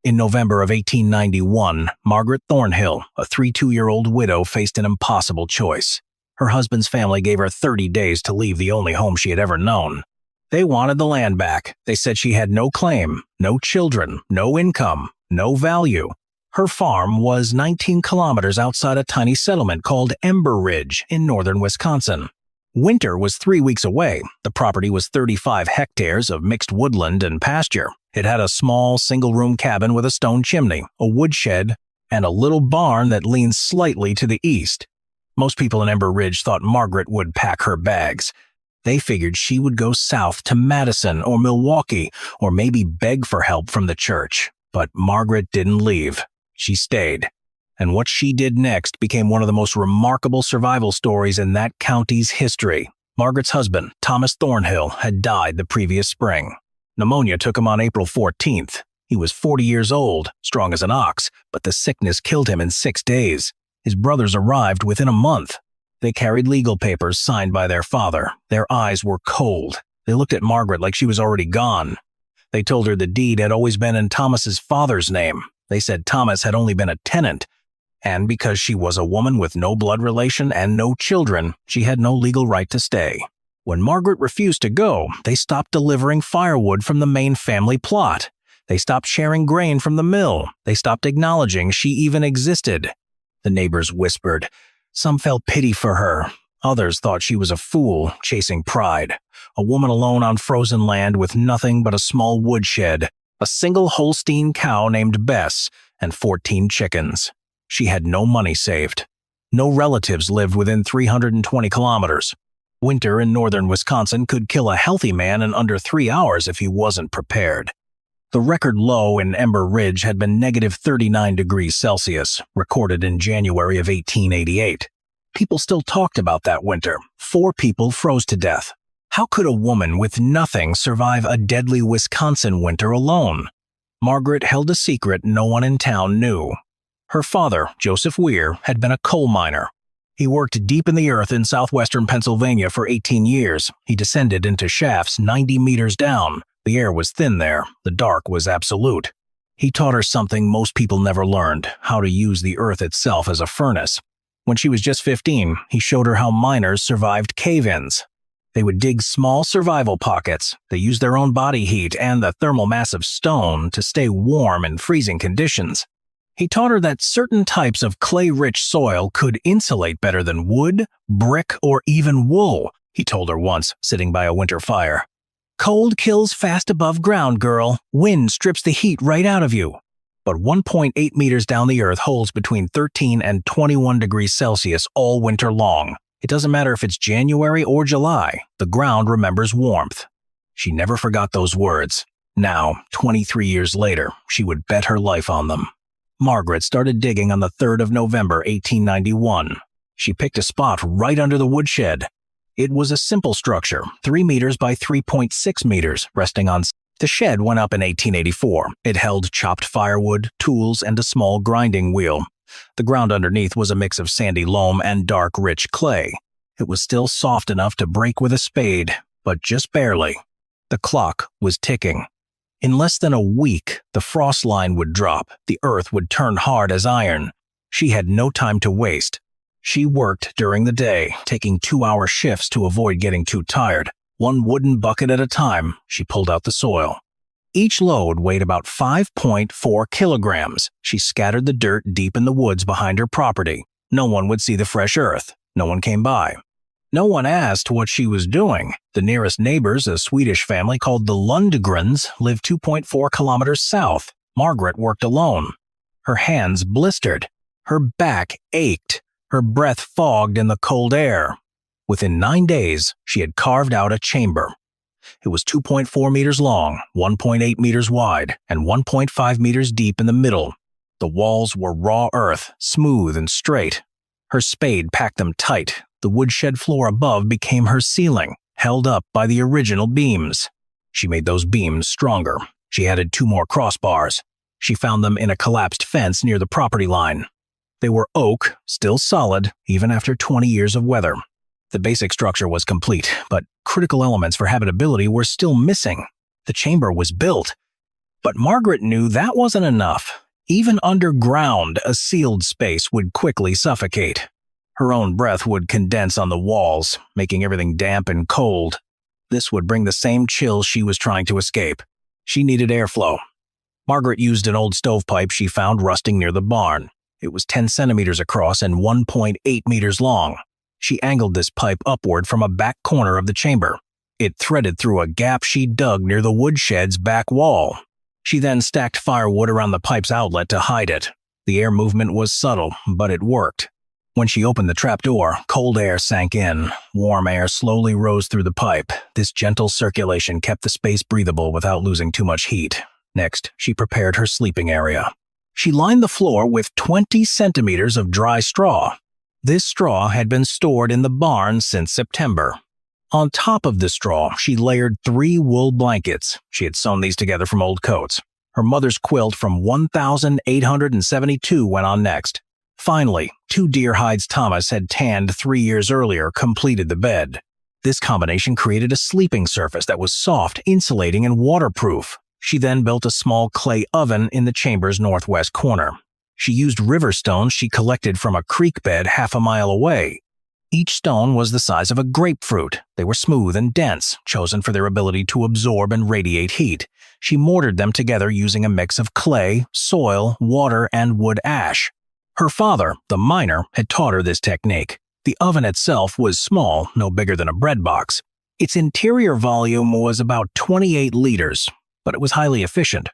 In November of 1891, Margaret Thornhill, a 32-year-old widow, faced an impossible choice. Her husband's family gave her 30 days to leave the only home she had ever known. They wanted the land back. They said she had no claim, no children, no income, no value. Her farm was 19 kilometers outside a tiny settlement called Ember Ridge in northern Wisconsin. Winter was 3 weeks away. The property was 35 hectares of mixed woodland and pasture. It had a small single-room cabin with a stone chimney, a woodshed, and a little barn that leaned slightly to the east. Most people in Ember Ridge thought Margaret would pack her bags. They figured she would go south to Madison or Milwaukee, or maybe beg for help from the church. But Margaret didn't leave. She stayed. And what she did next became one of the most remarkable survival stories in that county's history. Margaret's husband, Thomas Thornhill, had died the previous spring. Pneumonia took him on April 14th. He was 40 years old, strong as an ox, but the sickness killed him in 6 days. His brothers arrived within a month. They carried legal papers signed by their father. Their eyes were cold. They looked at Margaret like she was already gone. They told her the deed had always been in Thomas's father's name. They said Thomas had only been a tenant. And because she was a woman with no blood relation and no children, she had no legal right to stay. When Margaret refused to go, they stopped delivering firewood from the main family plot. They stopped sharing grain from the mill. They stopped acknowledging she even existed. The neighbors whispered. Some felt pity for her. Others thought she was a fool, chasing pride. A woman alone on frozen land with nothing but a small woodshed, a single Holstein cow named Bess, and 14 chickens. She had no money saved. No relatives lived within 320 kilometers. Winter in northern Wisconsin could kill a healthy man in under 3 hours if he wasn't prepared. The record low in Ember Ridge had been negative 39 degrees Celsius, recorded in January of 1888. People still talked about that winter. 4 people froze to death. How could a woman with nothing survive a deadly Wisconsin winter alone? Margaret held a secret no one in town knew. Her father, Joseph Weir, had been a coal miner. He worked deep in the earth in southwestern Pennsylvania for 18 years. He descended into shafts 90 meters down. The air was thin there. The dark was absolute. He taught her something most people never learned, how to use the earth itself as a furnace. When she was just 15, he showed her how miners survived cave-ins. They would dig small survival pockets. They used their own body heat and the thermal mass of stone to stay warm in freezing conditions. He taught her that certain types of clay-rich soil could insulate better than wood, brick, or even wool, he told her once, sitting by a winter fire. Cold kills fast above ground, girl. Wind strips the heat right out of you. But 1.8 meters down the earth holds between 13 and 21 degrees Celsius all winter long. It doesn't matter if it's January or July, the ground remembers warmth. She never forgot those words. Now, 23 years later, she would bet her life on them. Margaret started digging on the 3rd of November, 1891. She picked a spot right under the woodshed. It was a simple structure, 3 meters by 3.6 meters, resting on. The shed went up in 1884. It held chopped firewood, tools, and a small grinding wheel. The ground underneath was a mix of sandy loam and dark, rich clay. It was still soft enough to break with a spade, but just barely. The clock was ticking. In less than a week, the frost line would drop. The earth would turn hard as iron. She had no time to waste. She worked during the day, taking 2-hour shifts to avoid getting too tired. One wooden bucket at a time, she pulled out the soil. Each load weighed about 5.4 kilograms. She scattered the dirt deep in the woods behind her property. No one would see the fresh earth. No one came by. No one asked what she was doing. The nearest neighbors, a Swedish family called the Lundgrens, lived 2.4 kilometers south. Margaret worked alone. Her hands blistered. Her back ached. Her breath fogged in the cold air. Within 9 days, she had carved out a chamber. It was 2.4 meters long, 1.8 meters wide, and 1.5 meters deep in the middle. The walls were raw earth, smooth and straight. Her spade packed them tight. The woodshed floor above became her ceiling, held up by the original beams. She made those beams stronger. She added 2 more crossbars. She found them in a collapsed fence near the property line. They were oak, still solid, even after 20 years of weather. The basic structure was complete, but critical elements for habitability were still missing. The chamber was built. But Margaret knew that wasn't enough. Even underground, a sealed space would quickly suffocate. Her own breath would condense on the walls, making everything damp and cold. This would bring the same chills she was trying to escape. She needed airflow. Margaret used an old stovepipe she found rusting near the barn. It was 10 centimeters across and 1.8 meters long. She angled this pipe upward from a back corner of the chamber. It threaded through a gap she dug near the woodshed's back wall. She then stacked firewood around the pipe's outlet to hide it. The air movement was subtle, but it worked. When she opened the trapdoor, cold air sank in. Warm air slowly rose through the pipe. This gentle circulation kept the space breathable without losing too much heat. Next, she prepared her sleeping area. She lined the floor with 20 centimeters of dry straw. This straw had been stored in the barn since September. On top of the straw, she layered 3 wool blankets. She had sewn these together from old coats. Her mother's quilt from 1,872 went on next. Finally, 2 deer hides Thomas had tanned 3 years earlier completed the bed. This combination created a sleeping surface that was soft, insulating, and waterproof. She then built a small clay oven in the chamber's northwest corner. She used river stones she collected from a creek bed half a mile away. Each stone was the size of a grapefruit. They were smooth and dense, chosen for their ability to absorb and radiate heat. She mortared them together using a mix of clay, soil, water, and wood ash. Her father, the miner, had taught her this technique. The oven itself was small, no bigger than a bread box. Its interior volume was about 28 liters, but it was highly efficient.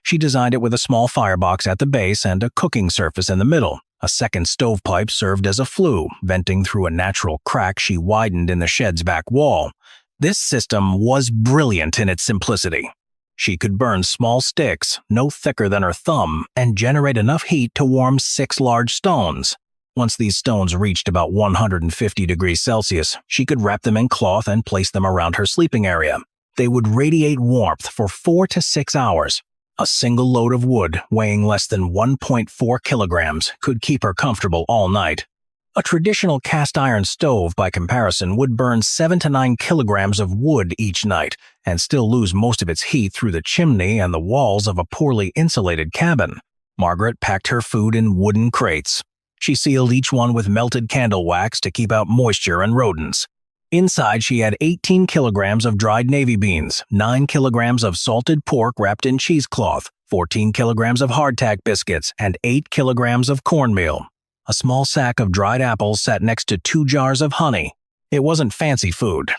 She designed it with a small firebox at the base and a cooking surface in the middle. A second stovepipe served as a flue, venting through a natural crack she widened in the shed's back wall. This system was brilliant in its simplicity. She could burn small sticks, no thicker than her thumb, and generate enough heat to warm 6 large stones. Once these stones reached about 150 degrees Celsius, she could wrap them in cloth and place them around her sleeping area. They would radiate warmth for 4 to 6 hours. A single load of wood, weighing less than 1.4 kilograms, could keep her comfortable all night. A traditional cast iron stove, by comparison, would burn 7 to 9 kilograms of wood each night and still lose most of its heat through the chimney and the walls of a poorly insulated cabin. Margaret packed her food in wooden crates. She sealed each one with melted candle wax to keep out moisture and rodents. Inside, she had 18 kilograms of dried navy beans, 9 kilograms of salted pork wrapped in cheesecloth, 14 kilograms of hardtack biscuits, and 8 kilograms of cornmeal. A small sack of dried apples sat next to 2 jars of honey. It wasn't fancy food,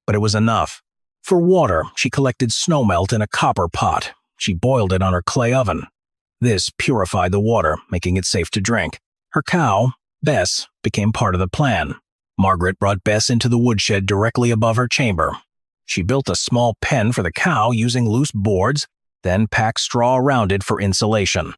but it was enough. For water, she collected snowmelt in a copper pot. She boiled it on her clay oven. This purified the water, making it safe to drink. Her cow, Bess, became part of the plan. Margaret brought Bess into the woodshed directly above her chamber. She built a small pen for the cow using loose boards, then packed straw around it for insulation.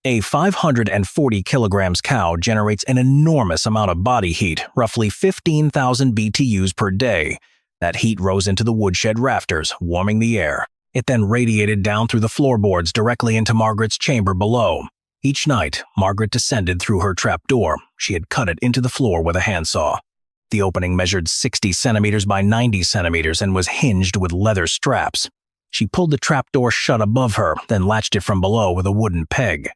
A 540 kilograms cow generates an enormous amount of body heat, roughly 15,000 BTUs per day. That heat rose into the woodshed rafters, warming the air. It then radiated down through the floorboards directly into Margaret's chamber below. Each night, Margaret descended through her trapdoor. She had cut it into the floor with a handsaw. The opening measured 60 centimeters by 90 centimeters and was hinged with leather straps. She pulled the trapdoor shut above her, then latched it from below with a wooden peg.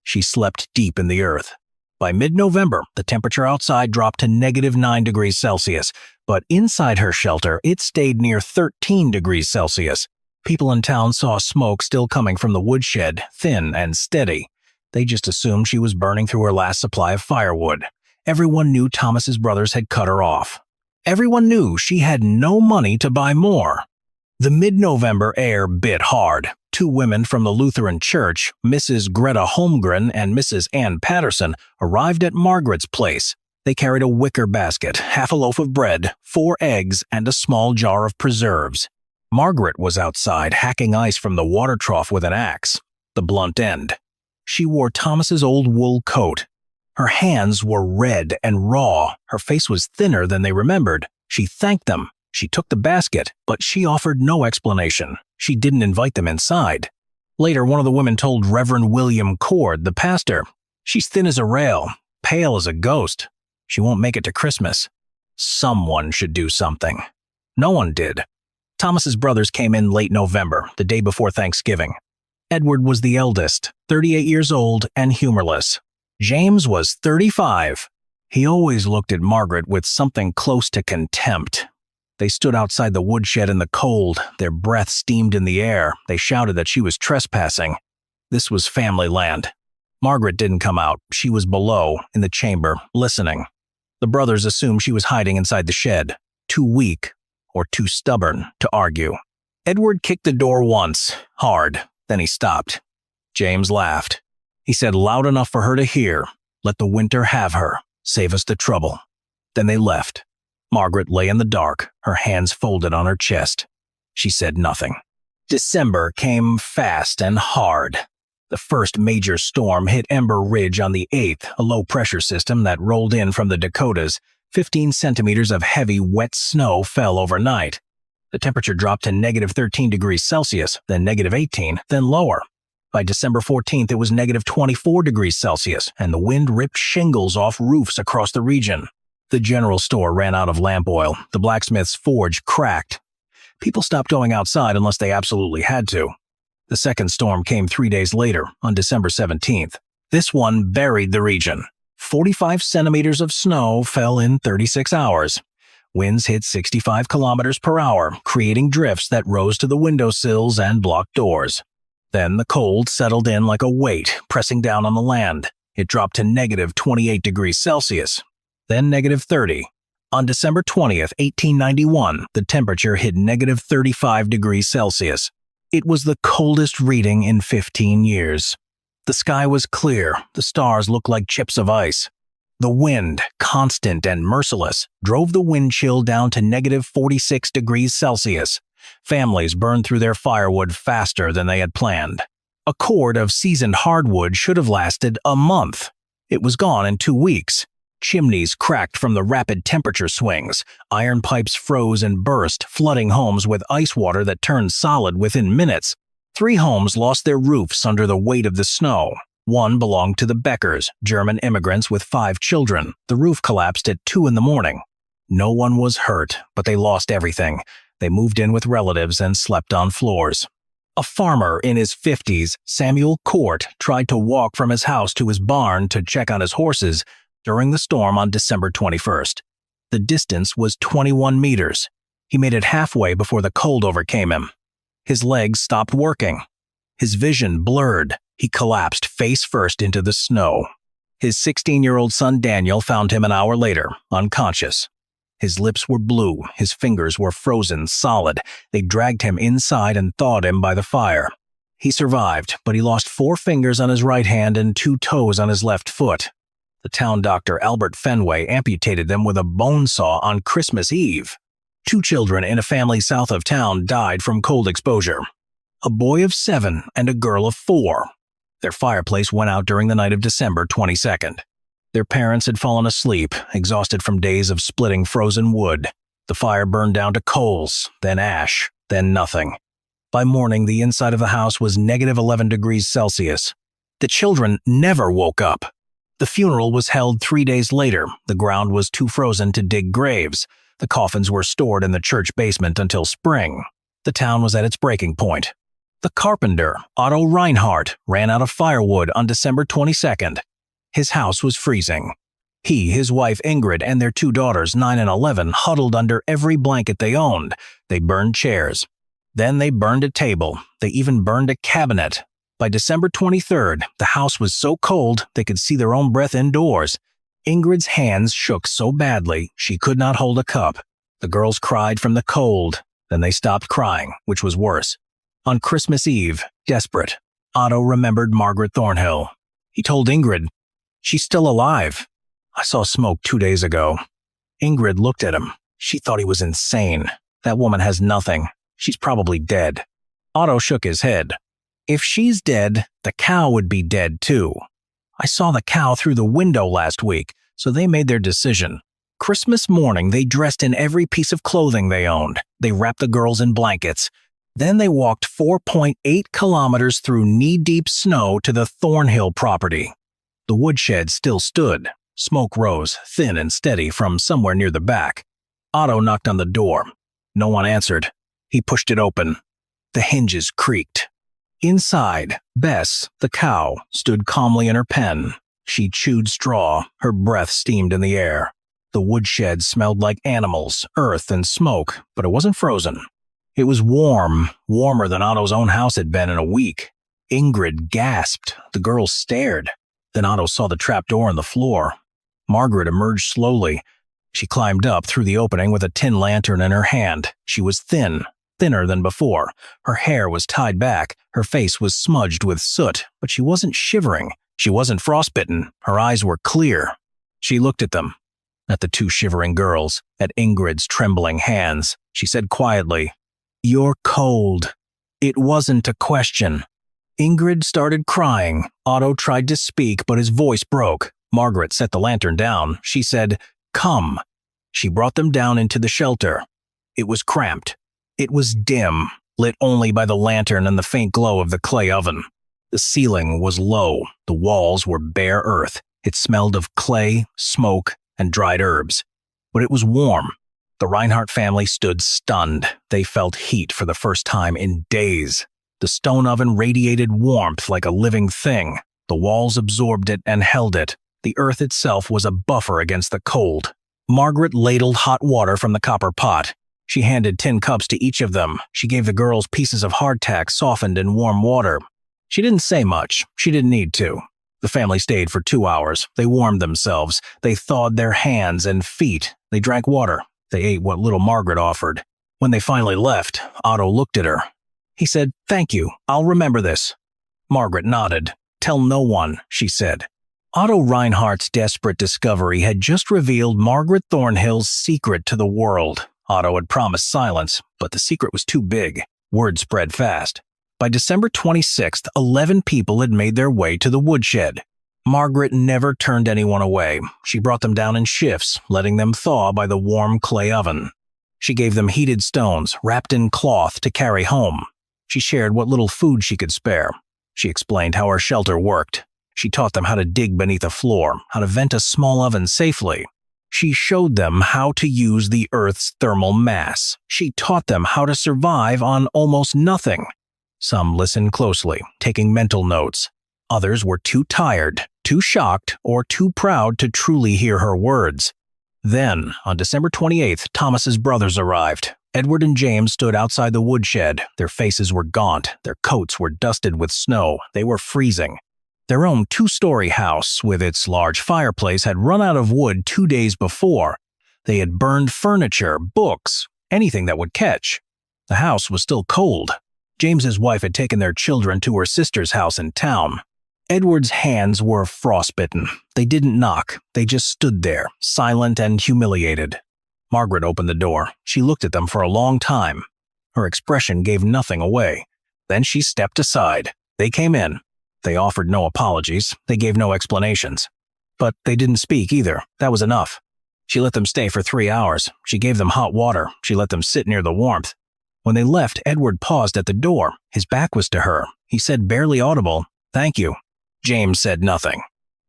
She slept deep in the earth. By mid-November, the temperature outside dropped to -9 degrees Celsius, but inside her shelter, it stayed near 13 degrees Celsius. People in town saw smoke still coming from the woodshed, thin and steady. They just assumed she was burning through her last supply of firewood. Everyone knew Thomas's brothers had cut her off. Everyone knew she had no money to buy more. The mid-November air bit hard. 2 women from the Lutheran church, Mrs. Greta Holmgren and Mrs. Ann Patterson, arrived at Margaret's place. They carried a wicker basket, half a loaf of bread, 4 eggs, and a small jar of preserves. Margaret was outside hacking ice from the water trough with an axe, the blunt end. She wore Thomas's old wool coat. Her hands were red and raw. Her face was thinner than they remembered. She thanked them. She took the basket, but she offered no explanation. She didn't invite them inside. Later, one of the women told Reverend William Cord, the pastor, "She's thin as a rail, pale as a ghost. She won't make it to Christmas." Someone should do something. No one did. Thomas's brothers came in late November, the day before Thanksgiving. Edward was the eldest, 38 years old and humorless. James was 35. He always looked at Margaret with something close to contempt. They stood outside the woodshed in the cold, their breath steamed in the air. They shouted that she was trespassing. This was family land. Margaret didn't come out. She was below, in the chamber, listening. The brothers assumed she was hiding inside the shed, too weak or too stubborn to argue. Edward kicked the door once, hard, then he stopped. James laughed. He said loud enough for her to hear, "Let the winter have her. Save us the trouble." Then they left. Margaret lay in the dark, her hands folded on her chest. She said nothing. December came fast and hard. The first major storm hit Ember Ridge on the 8th, a low-pressure system that rolled in from the Dakotas. 15 centimeters of heavy, wet snow fell overnight. The temperature dropped to negative 13 degrees Celsius, then negative 18, then lower. By December 14th, it was negative 24 degrees Celsius, and the wind ripped shingles off roofs across the region. The general store ran out of lamp oil. The blacksmith's forge cracked. People stopped going outside unless they absolutely had to. The second storm came 3 days later, on December 17th. This one buried the region. 45 centimeters of snow fell in 36 hours. Winds hit 65 kilometers per hour, creating drifts that rose to the windowsills and blocked doors. Then the cold settled in like a weight, pressing down on the land. It dropped to negative 28 degrees Celsius, then negative 30. On December 20th, 1891, the temperature hit negative 35 degrees Celsius. It was the coldest reading in 15 years. The sky was clear, the stars looked like chips of ice. The wind, constant and merciless, drove the wind chill down to negative 46 degrees Celsius. Families burned through their firewood faster than they had planned. A cord of seasoned hardwood should have lasted a month. It was gone in 2 weeks. Chimneys cracked from the rapid temperature swings. Iron pipes froze and burst, flooding homes with ice water that turned solid within minutes. 3 homes lost their roofs under the weight of the snow. One belonged to the Beckers, German immigrants with 5 children. The roof collapsed at 2 in the morning. No one was hurt, but they lost everything. They moved in with relatives and slept on floors. A farmer in his 50s, Samuel Court, tried to walk from his house to his barn to check on his horses during the storm on December 21st. The distance was 21 meters. He made it halfway before the cold overcame him. His legs stopped working. His vision blurred. He collapsed face first into the snow. His 16-year-old son Daniel found him an hour later, unconscious. His lips were blue, his fingers were frozen solid. They dragged him inside and thawed him by the fire. He survived, but he lost 4 fingers on his right hand and 2 toes on his left foot. The town doctor, Albert Fenway, amputated them with a bone saw on Christmas Eve. 2 children in a family south of town died from cold exposure. A boy of 7 and a girl of 4. Their fireplace went out during the night of December 22nd. Their parents had fallen asleep, exhausted from days of splitting frozen wood. The fire burned down to coals, then ash, then nothing. By morning, the inside of the house was negative 11 degrees Celsius. The children never woke up. The funeral was held 3 days later. The ground was too frozen to dig graves. The coffins were stored in the church basement until spring. The town was at its breaking point. The carpenter, Otto Reinhardt, ran out of firewood on December 22nd. His house was freezing. He, his wife Ingrid, and their 2 daughters, 9 and 11, huddled under every blanket they owned. They burned chairs. Then they burned a table. They even burned a cabinet. By December 23rd, the house was so cold they could see their own breath indoors. Ingrid's hands shook so badly she could not hold a cup. The girls cried from the cold. Then they stopped crying, which was worse. On Christmas Eve, desperate, Otto remembered Margaret Thornhill. He told Ingrid, "She's still alive. I saw smoke 2 days ago." Ingrid looked at him. She thought he was insane. That woman has nothing. She's probably dead. Otto shook his head. "If she's dead, the cow would be dead too. I saw the cow through the window last week, so they made their decision. Christmas morning, they dressed in every piece of clothing they owned. They wrapped the girls in blankets. Then they walked 4.8 kilometers through knee-deep snow to the Thornhill property. The woodshed still stood. Smoke rose, thin and steady, from somewhere near the back. Otto knocked on the door. No one answered. He pushed it open. The hinges creaked. Inside, Bess, the cow, stood calmly in her pen. She chewed straw, her breath steamed in the air. The woodshed smelled like animals, earth, and smoke, but it wasn't frozen. It was warm, warmer than Otto's own house had been in a week. Ingrid gasped. The girls stared. Then Otto saw the trapdoor in the floor. Margaret emerged slowly. She climbed up through the opening with a tin lantern in her hand. She was thin, thinner than before. Her hair was tied back. Her face was smudged with soot, but she wasn't shivering. She wasn't frostbitten. Her eyes were clear. She looked at them, at the two shivering girls, at Ingrid's trembling hands. She said quietly, "You're cold." It wasn't a question. Ingrid started crying. Otto tried to speak, but his voice broke. Margaret set the lantern down. She said, "Come." She brought them down into the shelter. It was cramped. It was dim, lit only by the lantern and the faint glow of the clay oven. The ceiling was low. The walls were bare earth. It smelled of clay, smoke, and dried herbs. But it was warm. The Reinhardt family stood stunned. They felt heat for the first time in days. The stone oven radiated warmth like a living thing. The walls absorbed it and held it. The earth itself was a buffer against the cold. Margaret ladled hot water from the copper pot. She handed tin cups to each of them. She gave the girls pieces of hardtack softened in warm water. She didn't say much. She didn't need to. The family stayed for 2 hours. They warmed themselves. They thawed their hands and feet. They drank water. They ate what little Margaret offered. When they finally left, Otto looked at her. He said, "Thank you. I'll remember this." Margaret nodded. "Tell no one," she said. Otto Reinhardt's desperate discovery had just revealed Margaret Thornhill's secret to the world. Otto had promised silence, but the secret was too big. Word spread fast. By December 26th, 11 people had made their way to the woodshed. Margaret never turned anyone away. She brought them down in shifts, letting them thaw by the warm clay oven. She gave them heated stones, wrapped in cloth, to carry home. She shared what little food she could spare. She explained how her shelter worked. She taught them how to dig beneath a floor, how to vent a small oven safely. She showed them how to use the Earth's thermal mass. She taught them how to survive on almost nothing. Some listened closely, taking mental notes. Others were too tired, too shocked, or too proud to truly hear her words. Then, on December 28th, Thomas's brothers arrived. Edward and James stood outside the woodshed. Their faces were gaunt. Their coats were dusted with snow. They were freezing. Their own two-story house, with its large fireplace, had run out of wood 2 days before. They had burned furniture, books, anything that would catch. The house was still cold. James's wife had taken their children to her sister's house in town. Edward's hands were frostbitten. They didn't knock. They just stood there, silent and humiliated. Margaret opened the door. She looked at them for a long time. Her expression gave nothing away. Then she stepped aside. They came in. They offered no apologies. They gave no explanations. But they didn't speak either. That was enough. She let them stay for 3 hours. She gave them hot water. She let them sit near the warmth. When they left, Edward paused at the door. His back was to her. He said, barely audible, "Thank you." James said nothing.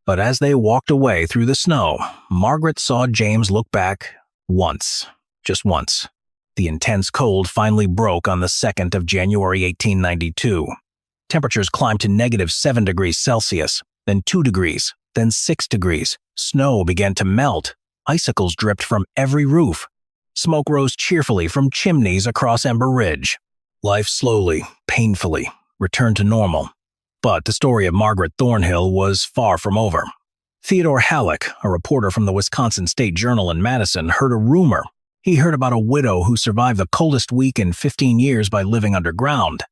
But as they walked away through the snow, Margaret saw James look back once. Just once. The intense cold finally broke on the 2nd of January 1892. Temperatures climbed to -7 degrees Celsius, then 2 degrees, then 6 degrees. Snow began to melt. Icicles dripped from every roof. Smoke rose cheerfully from chimneys across Ember Ridge. Life slowly, painfully, returned to normal. But the story of Margaret Thornhill was far from over. Theodore Halleck, a reporter from the Wisconsin State Journal in Madison, heard a rumor. He heard about a widow who survived the coldest week in 15 years by living underground.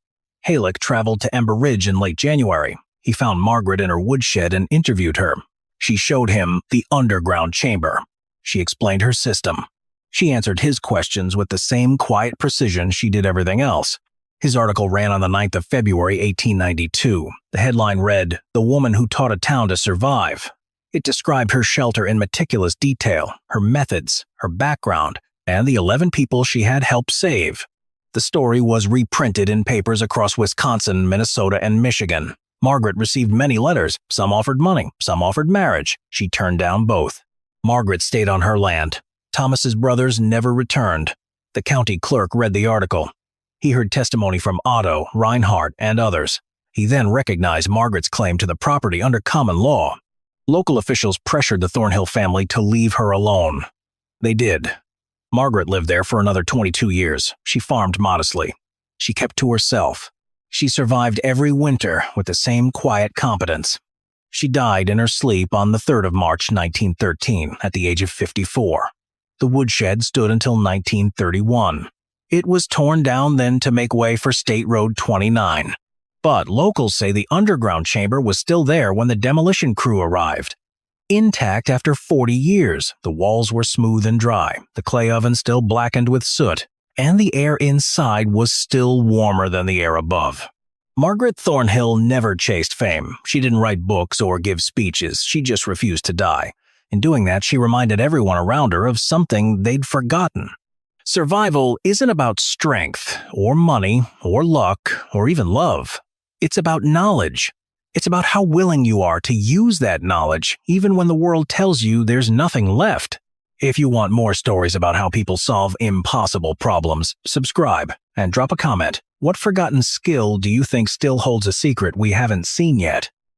Halleck traveled to Ember Ridge in late January. He found Margaret in her woodshed and interviewed her. She showed him the underground chamber. She explained her system. She answered his questions with the same quiet precision she did everything else. His article ran on the 9th of February, 1892. The headline read, "The Woman Who Taught a Town to Survive." It described her shelter in meticulous detail, her methods, her background, and the 11 people she had helped save. The story was reprinted in papers across Wisconsin, Minnesota, and Michigan. Margaret received many letters. Some offered money, some offered marriage. She turned down both. Margaret stayed on her land. Thomas's brothers never returned. The county clerk read the article. He heard testimony from Otto, Reinhardt, and others. He then recognized Margaret's claim to the property under common law. Local officials pressured the Thornhill family to leave her alone. They did. Margaret lived there for another 22 years. She farmed modestly. She kept to herself. She survived every winter with the same quiet competence. She died in her sleep on the 3rd of March 1913 at the age of 54. The woodshed stood until 1931. It was torn down then to make way for State Road 29. But locals say the underground chamber was still there when the demolition crew arrived. Intact after 40 years, the walls were smooth and dry, the clay oven still blackened with soot, and the air inside was still warmer than the air above. Margaret Thornhill never chased fame. She didn't write books or give speeches. She just refused to die. In doing that, she reminded everyone around her of something they'd forgotten. Survival isn't about strength, or money, or luck, or even love. It's about knowledge. It's about how willing you are to use that knowledge, even when the world tells you there's nothing left. If you want more stories about how people solve impossible problems, subscribe and drop a comment. What forgotten skill do you think still holds a secret we haven't seen yet?